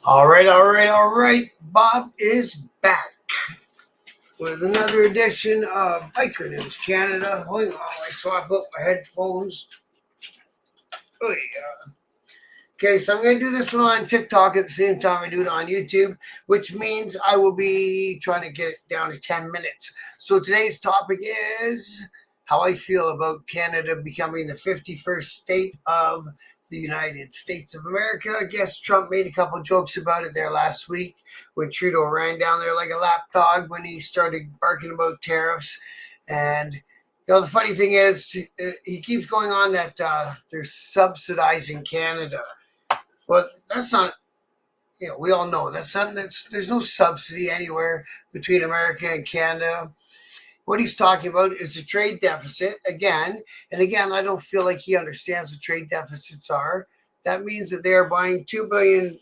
All right. Bob is back with another edition of Biker News Canada. Hold on, I swap up my headphones. Oh, yeah. Okay, so I'm going to do this one on TikTok at the same time I do it on YouTube, which means I will be trying to get it down to 10 minutes. So today's topic is how I feel about Canada becoming the 51st state of the United States of America. I guess Trump made a couple jokes about it there last week when Trudeau ran down there like a lapdog when he started barking about tariffs. And the funny thing is, he keeps going on that they're subsidizing Canada. Well, that's not. We all know that's not. There's no subsidy anywhere between America and Canada. What he's talking about is the trade deficit again and again. I don't feel like he understands what trade deficits are. That means that they are buying $2 billion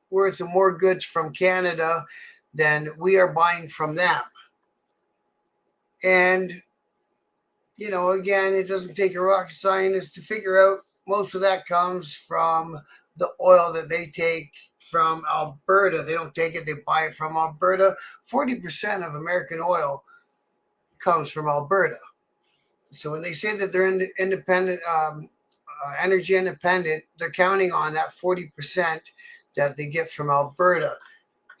worth of more goods from Canada than we are buying from them. And again, it doesn't take a rocket scientist to figure out most of that comes from the oil that they take from Alberta. They don't take it, they buy it from Alberta. 40% of American oil comes from Alberta. So when they say that they're independent, energy independent, they're counting on that 40% that they get from Alberta.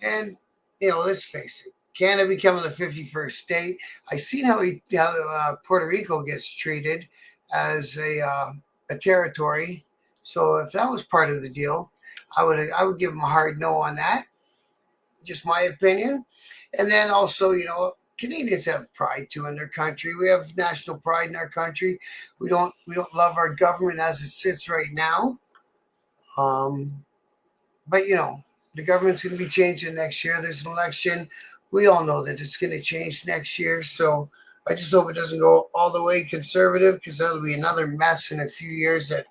And, let's face it, Canada becoming the 51st state. I seen how Puerto Rico gets treated as a territory. So if that was part of the deal, I would give them a hard no on that. Just my opinion. And then also, Canadians have pride too in their country. We have national pride in our country. We don't love our government as it sits right now. Um, but the government's going to be changing next year. There's an election. We all know that it's going to change next year. So I just hope it doesn't go all the way conservative because that'll be another mess in a few years. That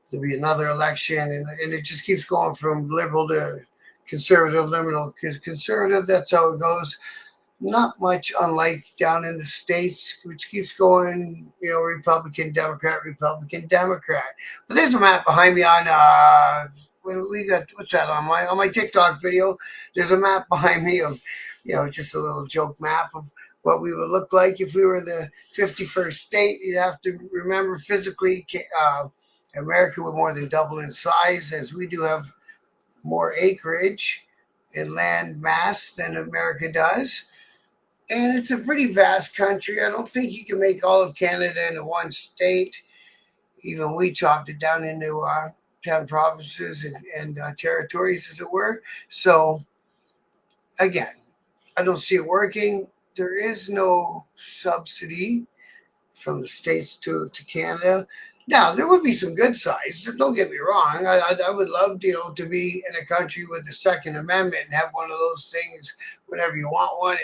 there'll be another election, and it just keeps going from liberal to conservative, liberal, because conservative. That's how it goes. Not much unlike down in the States, which keeps going, Republican, Democrat, Republican, Democrat. But there's a map behind me on we got what's that on my TikTok video. There's a map behind me of, just a little joke map of what we would look like if we were the 51st state. You'd have to remember physically, America would more than double in size, as we do have more acreage and land mass than America does. And it's a pretty vast country. I don't think you can make all of Canada into one state. Even we chopped it down into 10 provinces and territories, as it were. So, again, I don't see it working. There is no subsidy from the states to Canada. Now, there would be some good sides. Don't get me wrong. I would love, to be in a country with the Second Amendment and have one of those things whenever you want one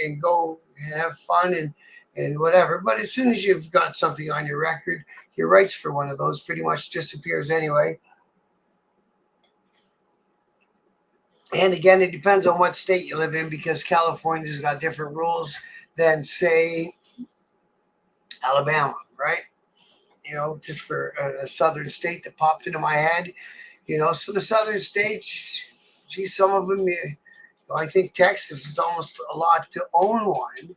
and go and have fun and whatever. But as soon as you've got something on your record, your rights for one of those pretty much disappears anyway. And again, it depends on what state you live in because California's got different rules than, say, Alabama, right? Just for a southern state that popped into my head. So the southern states, geez, some of them, I think Texas is almost a lot to own one.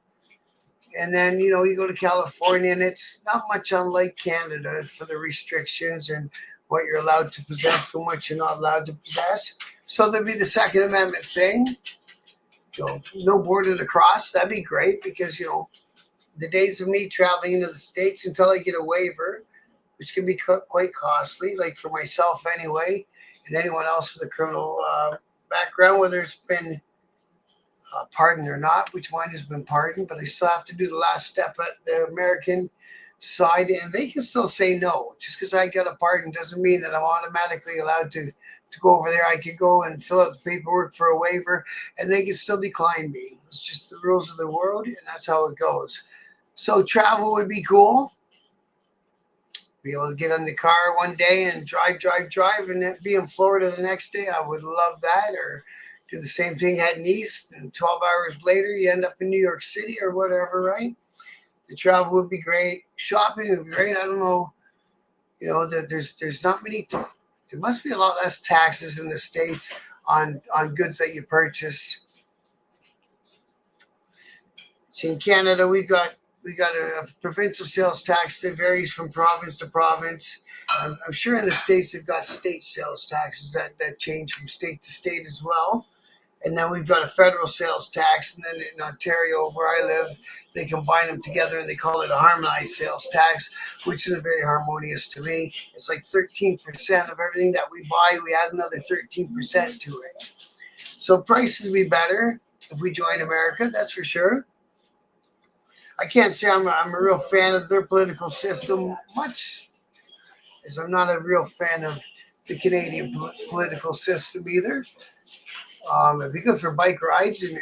And then, you go to California and it's not much unlike Canada for the restrictions and what you're allowed to possess and what you're not allowed to possess. So there'd be the Second Amendment thing. No border to cross. That'd be great because, the days of me traveling into the States until I get a waiver, which can be quite costly, like for myself anyway, and anyone else with a criminal background, whether it's been pardoned or not, which mine has been pardoned, but I still have to do the last step at the American side, and they can still say no. Just because I got a pardon doesn't mean that I'm automatically allowed to go over there. I could go and fill out the paperwork for a waiver, and they can still decline me. It's just the rules of the world, and that's how it goes. So travel would be cool. Be able to get in the car one day and drive, and be in Florida the next day. I would love that. Or do the same thing heading east, and 12 hours later, you end up in New York City or whatever, right? The travel would be great. Shopping would be great. I don't know, that there's not many There must be a lot less taxes in the States on goods that you purchase. See, in Canada, we got a provincial sales tax that varies from province to province. I'm sure in the States they've got state sales taxes that change from state to state as well. And then we've got a federal sales tax. And then in Ontario, where I live, they combine them together and they call it a harmonized sales tax, which is very harmonious to me. It's like 13% of everything that we buy. We add another 13% to it. So prices will be better if we join America, that's for sure. I can't say I'm a real fan of their political system much, as I'm not a real fan of the Canadian political system either. It'd be good for bike rides and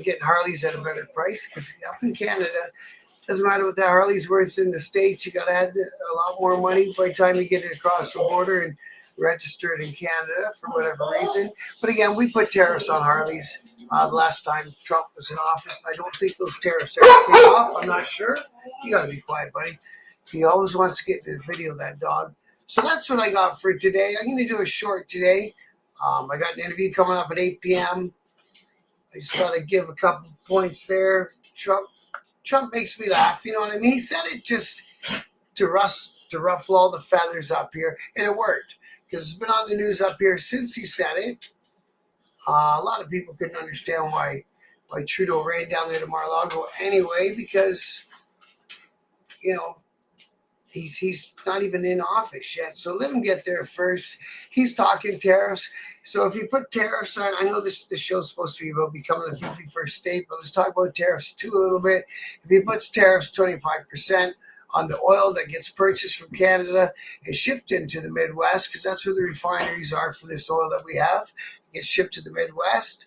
getting Harleys at a better price, because up in Canada, doesn't matter what that Harley's worth in the States, you got to add a lot more money by the time you get it across the border and register it in Canada for whatever reason. But again, we put tariffs on Harleys the last time Trump was in office. I don't think those tariffs ever came off. I'm not sure. You got to be quiet, buddy. He always wants to get in the video, that dog. So that's what I got for today. I'm going to do a short today. I got an interview coming up at 8 p.m. I just thought I'd give a couple points there. Trump makes me laugh. You know what I mean? He said it just to ruffle all the feathers up here, and it worked, because it's been on the news up here since he said it. A lot of people couldn't understand why Trudeau ran down there to Mar-a-Lago anyway, because he's not even in office yet. So let him get there first. He's talking tariffs. So if you put tariffs on, I know this show's supposed to be about becoming the 51st state, but let's talk about tariffs too a little bit. If he puts tariffs 25% on the oil that gets purchased from Canada and shipped into the Midwest, because that's where the refineries are for this oil that we have. It gets shipped to the Midwest,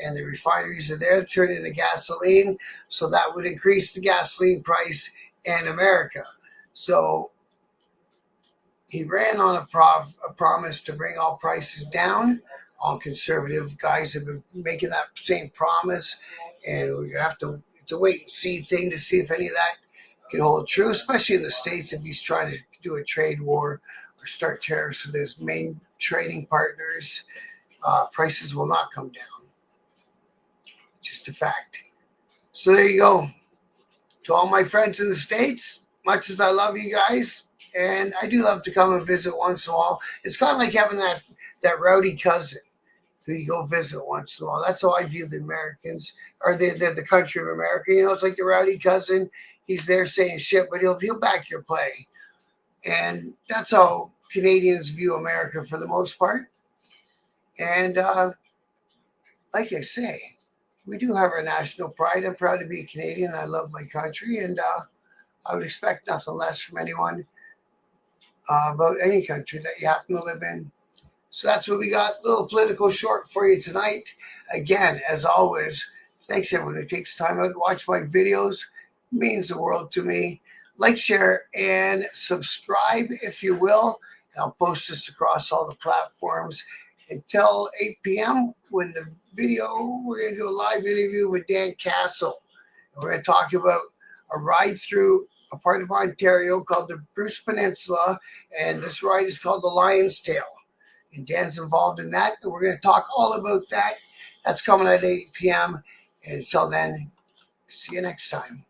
and the refineries are there to turn into gasoline. So that would increase the gasoline price in America. So he ran on a promise to bring all prices down. All conservative guys have been making that same promise, and we have to. It's a wait and see thing to see if any of that can hold true, especially in the States. If he's trying to do a trade war or start tariffs with his main trading partners, prices will not come down. Just a fact. So there you go. To all my friends in the States, much as I love you guys, and I do love to come and visit once in a while. It's kind of like having that rowdy cousin who you go visit once in a while. That's how I view the Americans, or the country of America. It's like the rowdy cousin. He's there saying shit, but he'll back your play. And that's how Canadians view America for the most part. And like I say, we do have our national pride. I'm proud to be a Canadian. I love my country, and I would expect nothing less from anyone about any country that you happen to live in. So that's what we got. A little political short for you tonight. Again, as always, thanks everyone who takes time out to watch my videos. It means the world to me. Like, share, and subscribe if you will. I'll post this across all the platforms until 8 p.m. when the video, we're going to do a live interview with Dan Castle. And we're going to talk about a ride through a part of Ontario called the Bruce Peninsula, and this ride is called the Lion's Tail. And Dan's involved in that, and we're going to talk all about that. That's coming at 8 p.m. And until then, see you next time.